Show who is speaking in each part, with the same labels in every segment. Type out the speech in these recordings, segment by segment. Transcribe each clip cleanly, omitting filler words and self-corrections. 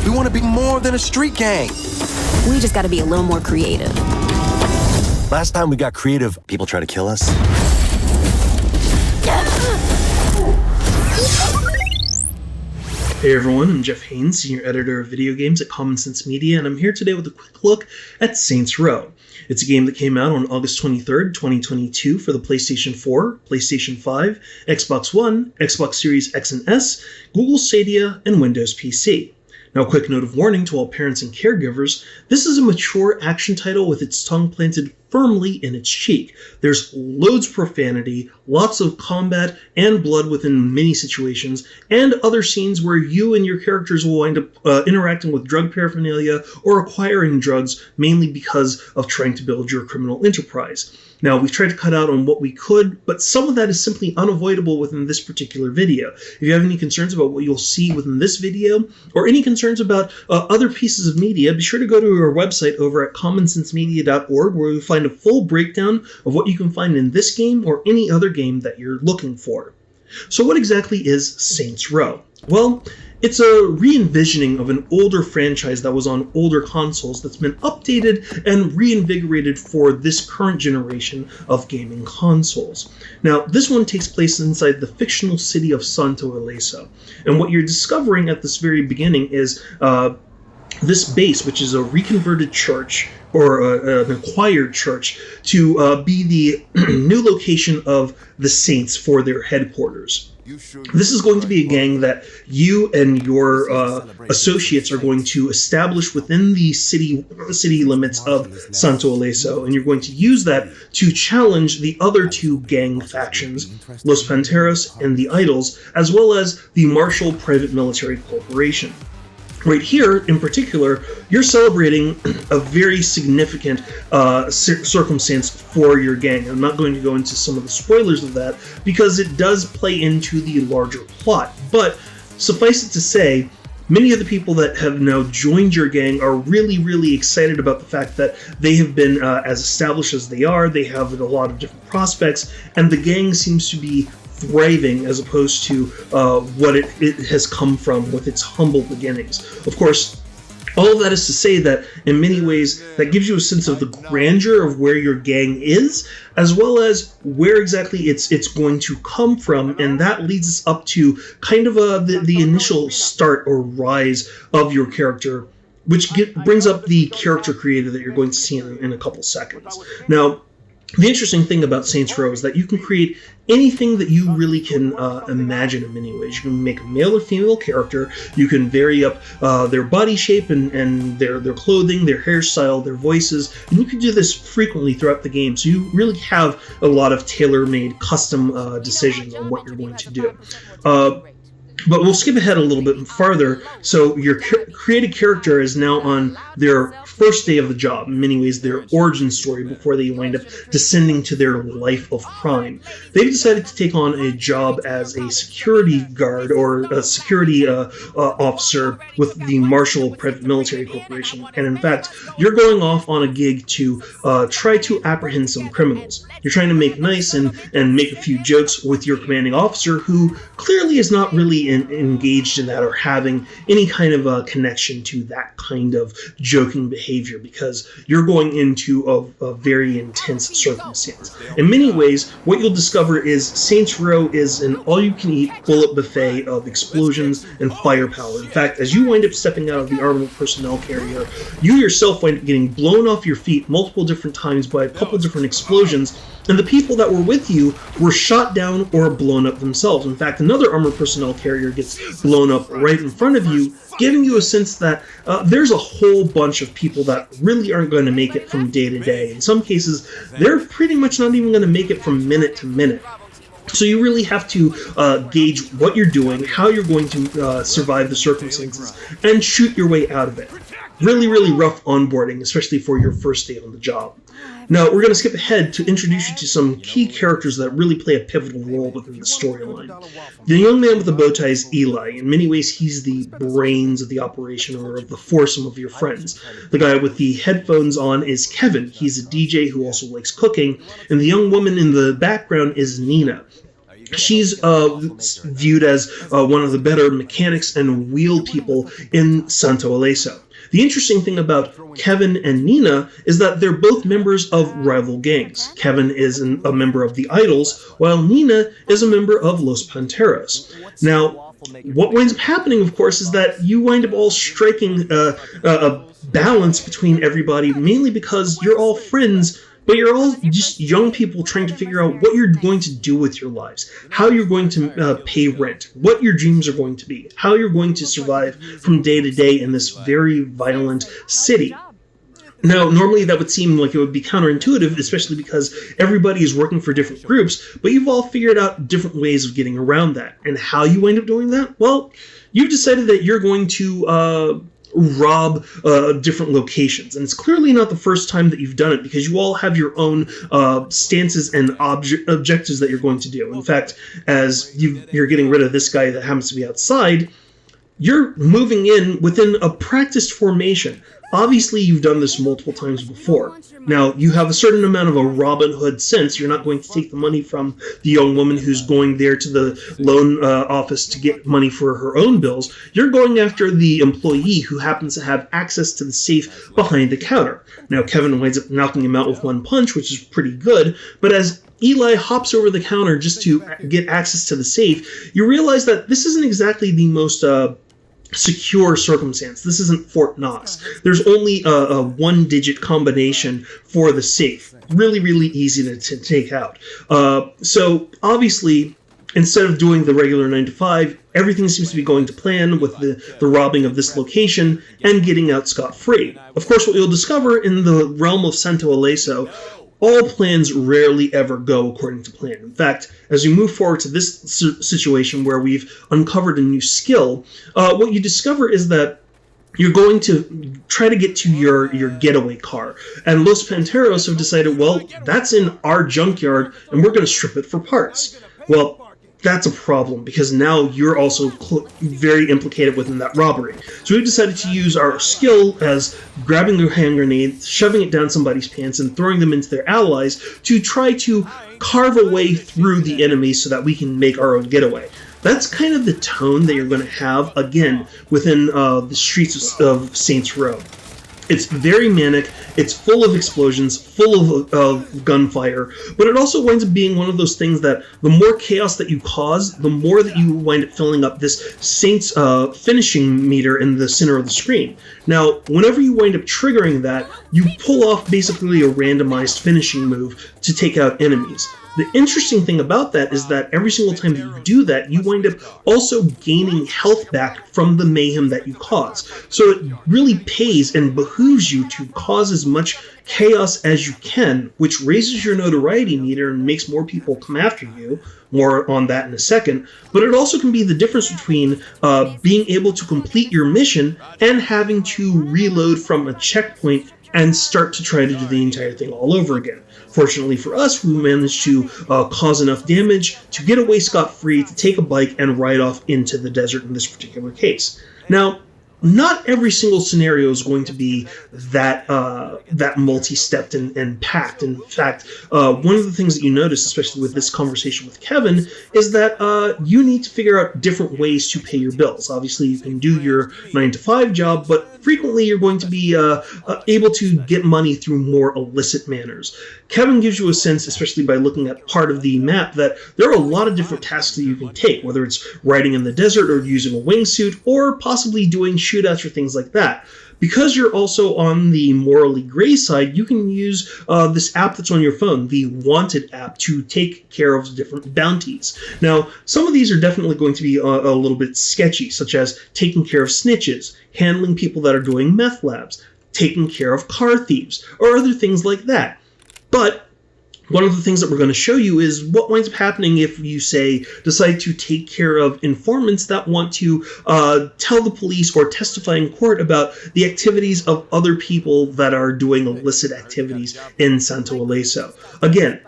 Speaker 1: We want to be more than a street gang.
Speaker 2: We just gotta be a little more creative.
Speaker 1: Last time we got creative, people try to kill us.
Speaker 3: Hey everyone, I'm Jeff Haynes, Senior Editor of Video Games at Common Sense Media, and I'm here today with a quick look at Saints Row. It's a game that came out on August 23rd, 2022 for the PlayStation 4, PlayStation 5, Xbox One, Xbox Series X and S, Google Stadia, and Windows PC. Now, a quick note of warning to all parents and caregivers, this is a mature action title with its tongue planted firmly in its cheek. There's loads of profanity, lots of combat and blood within many situations, and other scenes where you and your characters will wind up interacting with drug paraphernalia or acquiring drugs, mainly because of trying to build your criminal enterprise. Now, we've tried to cut out on what we could, but some of that is simply unavoidable within this particular video. If you have any concerns about what you'll see within this video, or any concerns about other pieces of media, be sure to go to our website over at commonsensemedia.org, where you'll find a full breakdown of what you can find in this game or any other game that you're looking for. So what exactly is Saints Row? Well, it's a re-envisioning of an older franchise that was on older consoles that's been updated and reinvigorated for this current generation of gaming consoles. Now, this one takes place inside the fictional city of Santo Ileso, and what you're discovering at this very beginning is this base, which is a reconverted church, or an acquired church, to be the new location of the Saints for their headquarters. This is going to be a gang that you and your associates are going to establish within the city limits of Santo Ileso, and you're going to use that to challenge the other two gang factions, Los Panteros and the Idols, as well as the Marshall Private Military Corporation. Right here, in particular, you're celebrating a very significant circumstance for your gang. I'm not going to go into some of the spoilers of that because it does play into the larger plot. But suffice it to say, many of the people that have now joined your gang are really, really excited about the fact that they have been as established as they are. They have a lot of different prospects, and the gang seems to be thriving as opposed to what it has come from with its humble beginnings. Of course, all of that is to say that in many ways that gives you a sense of the grandeur of where your gang is, as well as where exactly it's going to come from, and that leads us up to kind of the initial start or rise of your character, which brings up the character creator that you're going to see in a couple seconds. Now, the interesting thing about Saints Row is that you can create anything that you really can imagine in many ways. You can make a male or female character, you can vary up their body shape and their clothing, their hairstyle, their voices, and you can do this frequently throughout the game, so you really have a lot of tailor-made custom decisions on what you're going to do. But we'll skip ahead a little bit farther. So your created character is now on their first day of the job, in many ways their origin story before they wind up descending to their life of crime. They've decided to take on a job as a security guard or a security officer with the Marshall Private Military Corporation. And in fact, you're going off on a gig to try to apprehend some criminals. You're trying to make nice and make a few jokes with your commanding officer, who clearly is not really engaged in that or having any kind of a connection to that kind of joking behavior, because you're going into a very intense circumstance. In many ways, what you'll discover is Saints Row is an all-you-can-eat bullet buffet of explosions and firepower. In fact, as you wind up stepping out of the armored personnel carrier, you yourself wind up getting blown off your feet multiple different times by a couple different explosions, and the people that were with you were shot down or blown up themselves. In fact, another armored personnel carrier gets blown up right in front of you, giving you a sense that there's a whole bunch of people that really aren't going to make it from day to day. In some cases, they're pretty much not even going to make it from minute to minute. So you really have to gauge what you're doing, how you're going to survive the circumstances, and shoot your way out of it. Really, really rough onboarding, especially for your first day on the job. Now, we're going to skip ahead to introduce you to some key characters that really play a pivotal role within the storyline. The young man with the bow tie is Eli. In many ways, he's the brains of the operation, or of the foursome of your friends. The guy with the headphones on is Kevin. He's a DJ who also likes cooking. And the young woman in the background is Nina. She's viewed as one of the better mechanics and wheel people in Santo Ileso. The interesting thing about Kevin and Nina is that they're both members of rival gangs. Kevin is a member of the Idols, while Nina is a member of Los Panteros. Now, what winds up happening, of course, is that you wind up all striking a balance between everybody, mainly because you're all friends, but you're all just young people trying to figure out what you're going to do with your lives, how you're going to pay rent, what your dreams are going to be, how you're going to survive from day to day in this very violent city. Now, normally that would seem like it would be counterintuitive, especially because everybody is working for different groups, but you've all figured out different ways of getting around that. And how you wind up doing that? Well, you've decided that you're going to rob different locations. And it's clearly not the first time that you've done it, because you all have your own stances and objectives that you're going to do. In fact, as you're getting rid of this guy that happens to be outside, you're moving in within a practiced formation. Obviously, you've done this multiple times before. Now, you have a certain amount of a Robin Hood sense. You're not going to take the money from the young woman who's going there to the loan office to get money for her own bills. You're going after the employee who happens to have access to the safe behind the counter. Now, Kevin winds up knocking him out with one punch, which is pretty good, but as Eli hops over the counter just to get access to the safe, you realize that this isn't exactly the most secure circumstance. This isn't Fort Knox. There's only a one-digit combination for the safe. Really, really easy to take out. So obviously, instead of doing the regular 9 to 5, everything seems to be going to plan with the robbing of this location and getting out scot-free. Of course, what you'll discover in the realm of Santo Ileso, all plans rarely ever go according to plan. In fact, as we move forward to this situation where we've uncovered a new skill, what you discover is that you're going to try to get to your getaway car. And Los Panteros have decided, well, that's in our junkyard, and we're going to strip it for parts. Well, that's a problem, because now you're also very implicated within that robbery. So we've decided to use our skill as grabbing their hand grenade, shoving it down somebody's pants, and throwing them into their allies to try to carve a way through the enemy so that we can make our own getaway. That's kind of the tone that you're going to have, again, within the streets of Saints Row. It's very manic, it's full of explosions, full of gunfire, but it also winds up being one of those things that the more chaos that you cause, the more that you wind up filling up this Saints finishing meter in the center of the screen. Now, whenever you wind up triggering that, you pull off basically a randomized finishing move to take out enemies. The interesting thing about that is that every single time that you do that, you wind up also gaining health back from the mayhem that you cause. So it really pays and behooves you to cause as much chaos as you can, which raises your notoriety meter and makes more people come after you. More on that in a second. But it also can be the difference between being able to complete your mission and having to reload from a checkpoint and start to try to do the entire thing all over again. Fortunately for us, we managed to cause enough damage to get away scot-free, to take a bike and ride off into the desert in this particular case. Now, not every single scenario is going to be that multi-stepped and packed. In fact, one of the things that you notice, especially with this conversation with Kevin, is that you need to figure out different ways to pay your bills. Obviously, you can do your 9 to 5 job, but frequently you're going to be able to get money through more illicit manners. Kevin gives you a sense, especially by looking at part of the map, that there are a lot of different tasks that you can take, whether it's riding in the desert or using a wingsuit or possibly doing shootouts or things like that. Because you're also on the morally gray side, you can use this app that's on your phone, the Wanted app, to take care of different bounties. Now, some of these are definitely going to be a little bit sketchy, such as taking care of snitches, handling people that are doing meth labs, taking care of car thieves, or other things like that. But one of the things that we're going to show you is what winds up happening if you, say, decide to take care of informants that want to tell the police or testify in court about the activities of other people that are doing illicit activities in Santo Ileso. Again,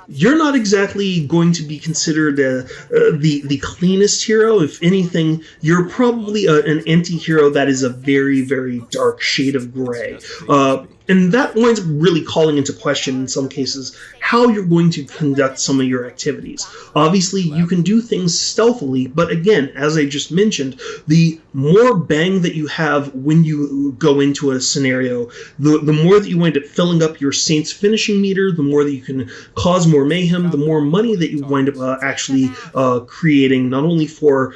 Speaker 3: you're not exactly going to be considered the cleanest hero. If anything, you're probably an anti-hero that is a very, very dark shade of gray. And that winds up really calling into question in some cases how you're going to conduct some of your activities. Obviously, you can do things stealthily, but again, as I just mentioned, the more bang that you have when you go into a scenario, the more that you wind up filling up your Saints finishing meter, the more that you can cause more mayhem, the more money that you wind up actually creating, not only for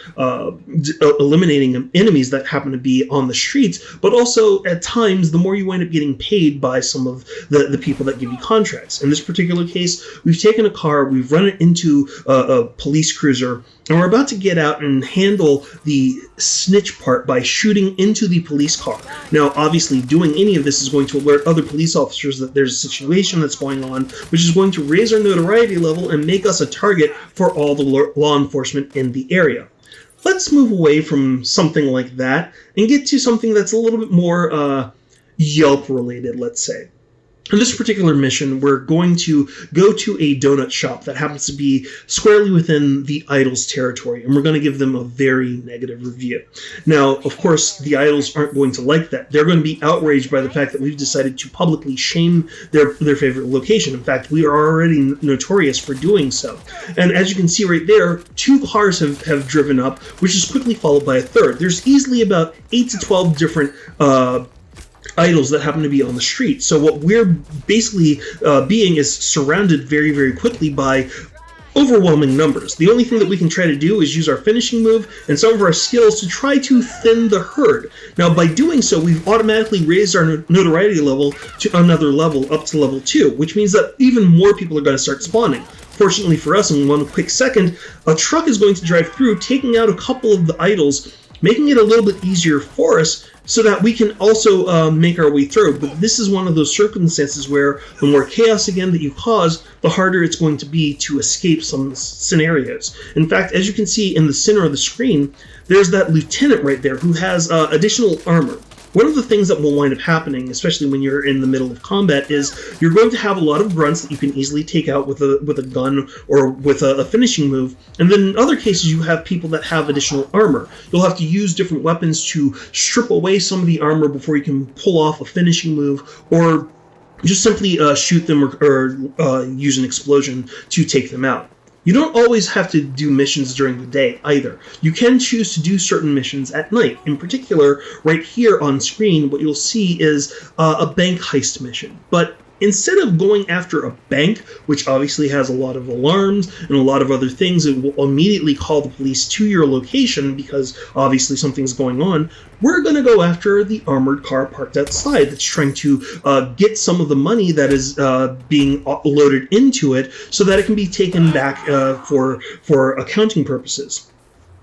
Speaker 3: eliminating enemies that happen to be on the streets, but also at times the more you wind up getting paid by some of the people that give you contracts. In this particular case, we've taken a car, we've run it into a police cruiser, and we're about to get out and handle the snitch part by shooting into the police car. Now, obviously, doing any of this is going to alert other police officers that there's a situation that's going on, which is going to raise our notoriety level and make us a target for all the law enforcement in the area. Let's move away from something like that and get to something that's a little bit more Yelp related, let's say. In this particular mission, we're going to go to a donut shop that happens to be squarely within the Idols territory, and we're going to give them a very negative review. Now, of course, the Idols aren't going to like that. They're going to be outraged by the fact that we've decided to publicly shame their favorite location. In fact, we are already notorious for doing so. And as you can see right there, 2 cars have driven up, which is quickly followed by a third. There's easily about 8 to 12 different idols that happen to be on the street. So what we're basically being is surrounded very, very quickly by overwhelming numbers. The only thing that we can try to do is use our finishing move and some of our skills to try to thin the herd. Now, by doing so, we've automatically raised our notoriety level to another level, up to level 2, which means that even more people are going to start spawning. Fortunately for us, in one quick second, a truck is going to drive through, taking out a couple of the idols, making it a little bit easier for us so that we can also make our way through. But this is one of those circumstances where the more chaos again that you cause, the harder it's going to be to escape some scenarios. In fact, as you can see in the center of the screen, there's that lieutenant right there who has additional armor. One of the things that will wind up happening, especially when you're in the middle of combat, is you're going to have a lot of grunts that you can easily take out with a gun or with a finishing move. And then in other cases, you have people that have additional armor. You'll have to use different weapons to strip away some of the armor before you can pull off a finishing move, or just simply shoot them or use an explosion to take them out. You don't always have to do missions during the day either. You can choose to do certain missions at night. In particular, right here on screen, what you'll see is a bank heist mission. But instead of going after a bank, which obviously has a lot of alarms and a lot of other things, it will immediately call the police to your location because obviously something's going on, we're going to go after the armored car parked outside that's trying to get some of the money that is being loaded into it so that it can be taken back for accounting purposes.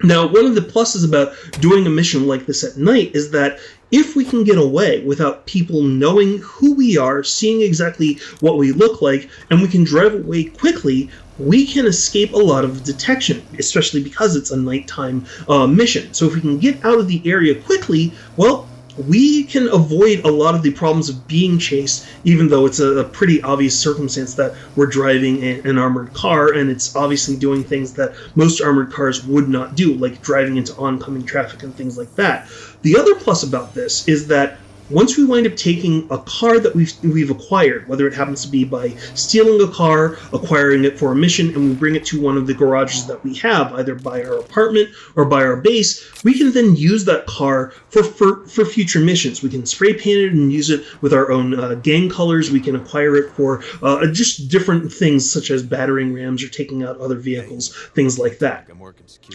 Speaker 3: Now, one of the pluses about doing a mission like this at night is that if we can get away without people knowing who we are, seeing exactly what we look like, and we can drive away quickly, we can escape a lot of detection, especially because it's a nighttime mission. So if we can get out of the area quickly, well, we can avoid a lot of the problems of being chased, even though it's a pretty obvious circumstance that we're driving an armored car, and it's obviously doing things that most armored cars would not do, like driving into oncoming traffic and things like that. The other plus about this is that once we wind up taking a car that we've acquired, whether it happens to be by stealing a car, acquiring it for a mission, and we bring it to one of the garages that we have, either by our apartment or by our base, we can then use that car for future missions. We can spray paint it and use it with our own gang colors. We can acquire it for just different things such as battering rams or taking out other vehicles, things like that.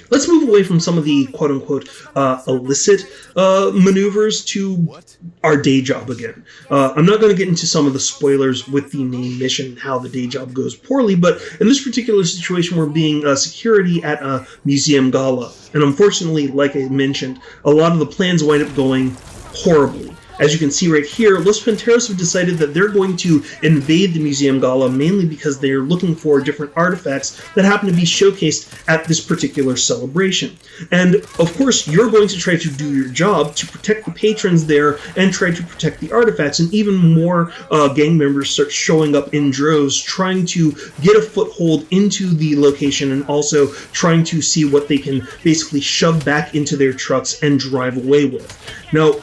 Speaker 3: Let's move away from some of the quote-unquote illicit maneuvers to our day job again. I'm not going to get into some of the spoilers with the main mission, how the day job goes poorly, but in this particular situation, we're being security at a museum gala. And unfortunately, like I mentioned, a lot of the plans wind up going horribly. As you can see right here, Los Panteros have decided that they're going to invade the Museum Gala mainly because they're looking for different artifacts that happen to be showcased at this particular celebration. And of course, you're going to try to do your job to protect the patrons there and try to protect the artifacts, and even more gang members start showing up in droves trying to get a foothold into the location and also trying to see what they can basically shove back into their trucks and drive away with. Now,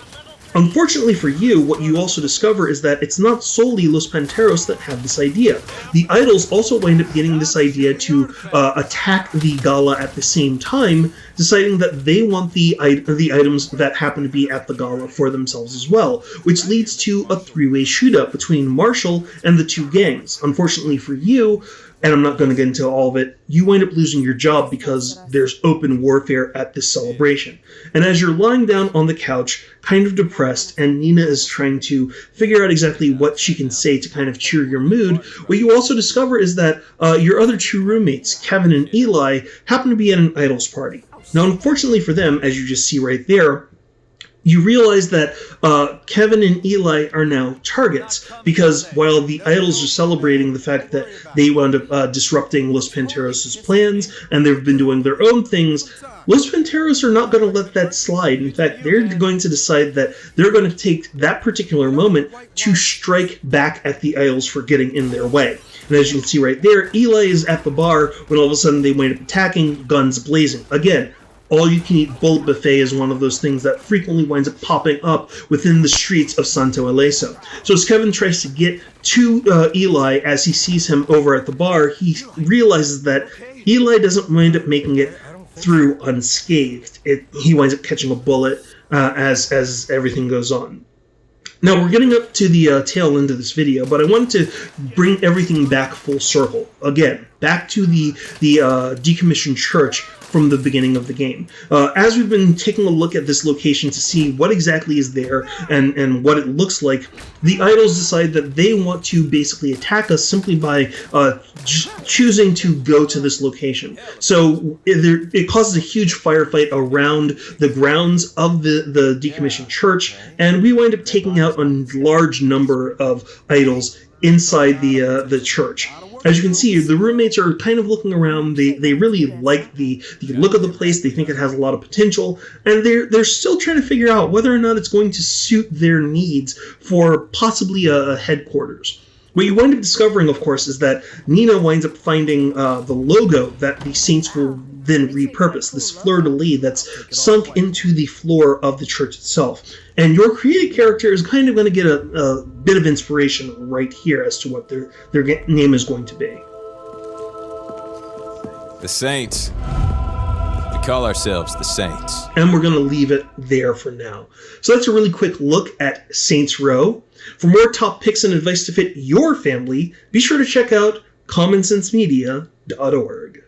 Speaker 3: Unfortunately for you, what you also discover is that it's not solely Los Panteros that have this idea. The idols also wind up getting this idea to attack the gala at the same time, deciding that they want the items that happen to be at the gala for themselves as well, which leads to a three-way shootout between Marshall and the two gangs. Unfortunately for you, and I'm not going to get into all of it, you wind up losing your job because there's open warfare at this celebration. And as you're lying down on the couch, kind of depressed, and Nina is trying to figure out exactly what she can say to kind of cheer your mood, what you also discover is that your other two roommates, Kevin and Eli, happen to be at an idols party. Now, unfortunately for them, as you just see right there, you realize that Kevin and Eli are now targets, because while the idols are celebrating the fact that they wound up disrupting Los Panteros' plans, and they've been doing their own things, Los Panteros are not going to let that slide. In fact, they're going to decide that they're going to take that particular moment to strike back at the idols for getting in their way. And as you can see right there, Eli is at the bar when all of a sudden they wind up attacking, guns blazing. Again, all-you-can-eat bullet buffet is one of those things that frequently winds up popping up within the streets of Santo Ileso. So as Kevin tries to get to Eli, as he sees him over at the bar, he realizes that Eli doesn't wind up making it through unscathed. He winds up catching a bullet as everything goes on. Now, we're getting up to the tail end of this video, but I wanted to bring everything back full circle. Again, back to the decommissioned church from the beginning of the game. As we've been taking a look at this location to see what exactly is there and what it looks like, the idols decide that they want to basically attack us simply by choosing to go to this location. So it causes a huge firefight around the grounds of the decommissioned church, and we wind up taking out a large number of idols inside the church. As you can see, the roommates are kind of looking around. They really like the look of the place. They think it has a lot of potential, and they're still trying to figure out whether or not it's going to suit their needs for possibly a headquarters. What you wind up discovering, of course, is that Nina winds up finding the logo that the Saints will then repurpose, this fleur-de-lis that's sunk into the floor of the church itself. And your created character is kind of going to get a bit of inspiration right here as to what their name is going to be.
Speaker 4: The Saints. We call ourselves the Saints.
Speaker 3: And we're going to leave it there for now. So that's a really quick look at Saints Row. For more top picks and advice to fit your family, be sure to check out commonsensemedia.org.